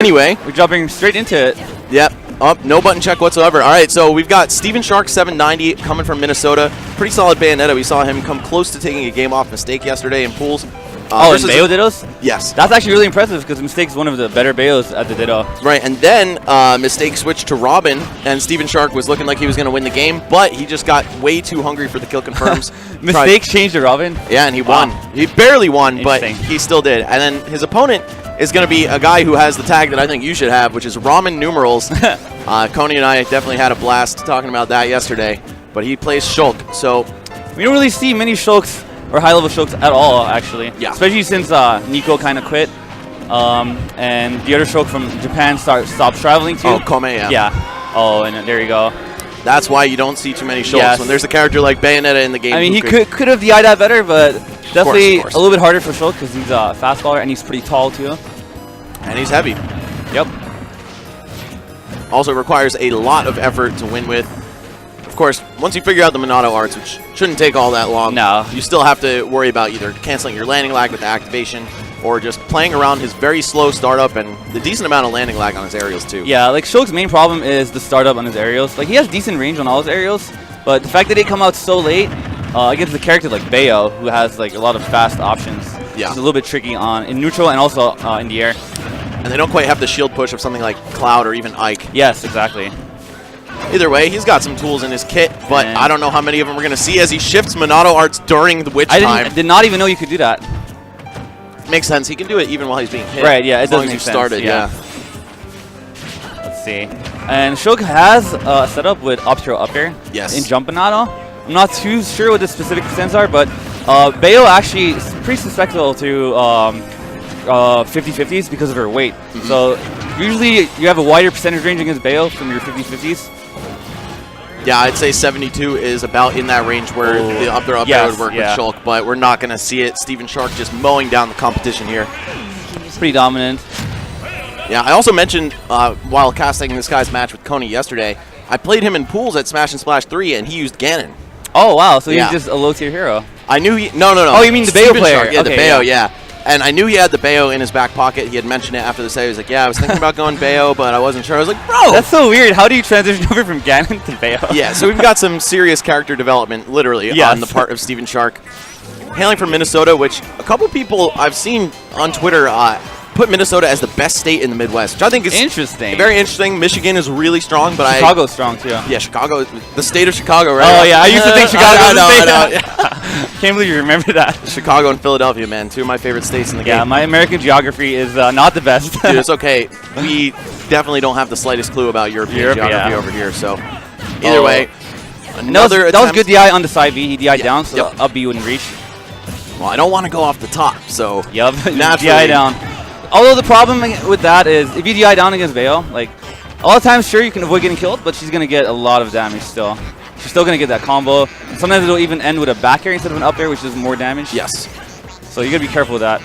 Anyway. We're jumping straight into it. Yep. Up, no button check whatsoever. All right, so we've got stevenshark790 coming from Minnesota. Pretty solid Bayonetta. We saw him come close to taking a game off Mistake yesterday in pools. And Bayo Dittos? Yes. That's actually really impressive because Mistake's one of the better Bayos at the Ditto. Right, and then Mistake switched to Robin, and Steven Shark was looking like he was going to win the game, but he just got way too hungry for the kill confirms. Mistake changed to Robin? Yeah, and he won. He barely won, but he still did. And then his opponent is going to be a guy who has the tag that I think you should have, which is Ramen Numerals. Coney and I definitely had a blast talking about that yesterday, but he plays Shulk, so... We don't really see many Shulks or high-level Shulks at all, actually. Yeah. Especially since Nico kind of quit. And the other Shulk from Japan stopped traveling too. Oh, Kome, yeah. Yeah. Oh, and there you go. That's why you don't see too many Shulks when there's a character like Bayonetta in the game. I mean, he could have DI'd that better, but definitely a little bit harder for Shulk because he's a fastballer and he's pretty tall too. And he's heavy. Yep. Also requires a lot of effort to win with. Of course, once you figure out the Monado arts, which shouldn't take all that long, you still have to worry about either canceling your landing lag with the activation or just playing around his very slow startup and the decent amount of landing lag on his aerials too. Yeah, like Shulk's main problem is the startup on his aerials. Like he has decent range on all his aerials, but the fact that they come out so late against a character like Bayo, who has like a lot of fast options, is a little bit tricky in neutral and also in the air. And they don't quite have the shield push of something like Cloud or even Ike. Yes, exactly. Either way, he's got some tools in his kit, but I don't know how many of them we're going to see as he shifts Monado arts during the witch time. I did not even know you could do that. Makes sense. He can do it even while he's being hit. Right, yeah, it as does long as you started, yeah. Let's see. And Shulk has a setup with up throw up air in jump Monado. I'm not too sure what the specific percents are, but Bayo actually is pretty susceptible to 50-50s because of her weight. So usually you have a wider percentage range against Bayo from your 50-50s. Yeah, I'd say 72 is about in that range where the up throw up air would work with Shulk, but we're not going to see it. Steven Shark just mowing down the competition here. It's pretty dominant. Yeah, I also mentioned while casting this guy's match with Coney yesterday, I played him in pools at Smash and Splash 3, and he used Ganon. Oh, wow. So he's just a low-tier hero. I knew he... No. Oh, you mean the Bayo player? Shark, yeah, the Bayo, yeah. And I knew he had the Bayo in his back pocket. He had mentioned it after the set. He was like, yeah, I was thinking about going Bayo, but I wasn't sure. I was like, bro! That's so weird. How do you transition over from Ganon to Bayo? Yeah, so we've got some serious character development, literally, on the part of Steven Shark. Hailing from Minnesota, which a couple people I've seen on Twitter put Minnesota as the best state in the Midwest, which I think is interesting. Very interesting. Michigan is really strong, but Chicago's strong too. Yeah, Chicago, the state of Chicago, right? Oh yeah, I used to think Chicago was the state. I know. Can't believe you remember that. Chicago and Philadelphia, man, two of my favorite states in the game. Yeah, my American geography is not the best. Dude, it's okay. We definitely don't have the slightest clue about European geography over here. So either way, another that was good DI on the side B. He DI'd down, so up B wouldn't reach. Well, I don't want to go off the top, so naturally DI down. Although the problem with that is if you DI down against Bayo, like a lot of times, sure, you can avoid getting killed, but she's going to get a lot of damage still. She's still going to get that combo. Sometimes it'll even end with a back air instead of an up air, which does more damage. Yes. So you got to be careful with that.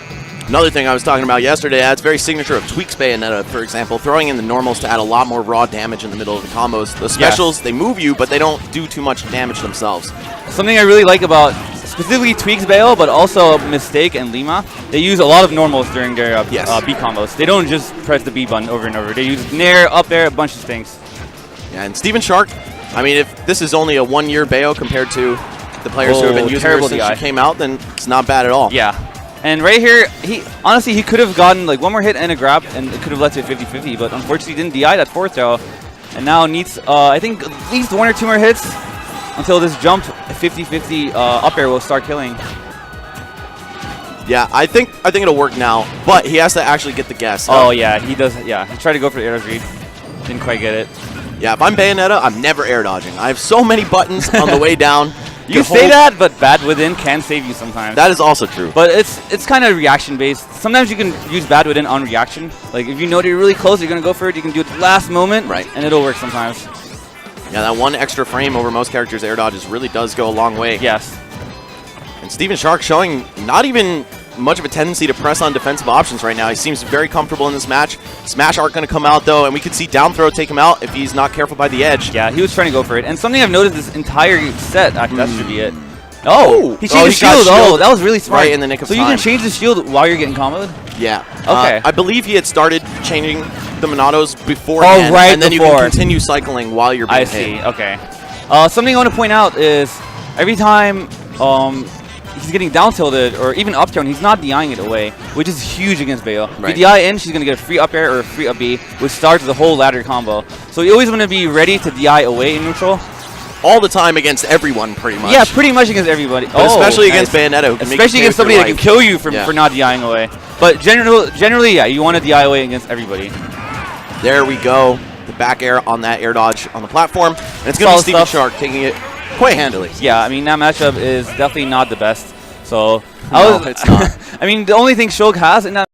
Another thing I was talking about yesterday, that's very signature of Tweak's Bayonetta, for example, throwing in the normals to add a lot more raw damage in the middle of the combos. The specials, they move you, but they don't do too much damage themselves. Something I really like about specifically Tweak's Bayo, but also Mistake and Lima, they use a lot of normals during their B combos. They don't just press the B button over and over. They use Nair, up air, a bunch of things. Yeah, and Steven Shark, I mean, if this is only a one-year Bayo compared to the players who have been using her since she came out, then it's not bad at all. Yeah. And right here, honestly, he could have gotten like one more hit and a grab, and it could have led to a 50-50, but unfortunately he didn't DI that fourth throw. And now needs, I think, at least one or two more hits until this jump 50-50 up air will start killing. Yeah, I think it'll work now, but he has to actually get the guess. Oh, yeah, he does. Yeah, he tried to go for the air dodge read. Didn't quite get it. Yeah, if I'm Bayonetta, I'm never air dodging. I have so many buttons on the way down. You say that, but bad within can save you sometimes. That is also true. But it's kind of reaction based. Sometimes you can use bad within on reaction. Like if you know that you're really close, you're gonna go for it. You can do it at the last moment, and it'll work sometimes. Yeah, that one extra frame over most characters' air dodges really does go a long way. Yes. And Steven Shark showing not even much of a tendency to press on defensive options right now. He seems very comfortable in this match. Smash aren't going to come out, though, and we could see down throw take him out if he's not careful by the edge. Yeah, he was trying to go for it. And something I've noticed this entire set, actually, that should be it. Oh, he changed his shield. Oh, that was really smart. Right in the nick of time. So you can change the shield while you're getting comboed? Yeah. Okay. I believe he had started changing the Monados beforehand, right and then before. you can continue cycling while you're being I hit. see. Okay. Something I want to point out is every time he's getting down tilted or even up thrown, he's not DIing it away, which is huge against Bayo. If you DI in, she's going to get a free up air or a free up B, which starts the whole ladder combo. So you always want to be ready to DI away in neutral. All the time against everyone, pretty much. Yeah, pretty much against everybody. But especially against Bayonetta, who can especially against somebody that can kill you for not DIing away. But generally, yeah, you want to DI away against everybody. There we go. The back air on that air dodge on the platform. And it's going to be stevenshark taking it quite handily. Yeah, I mean, that matchup is definitely not the best. So no, it's not. I mean, the only thing Shulk has in that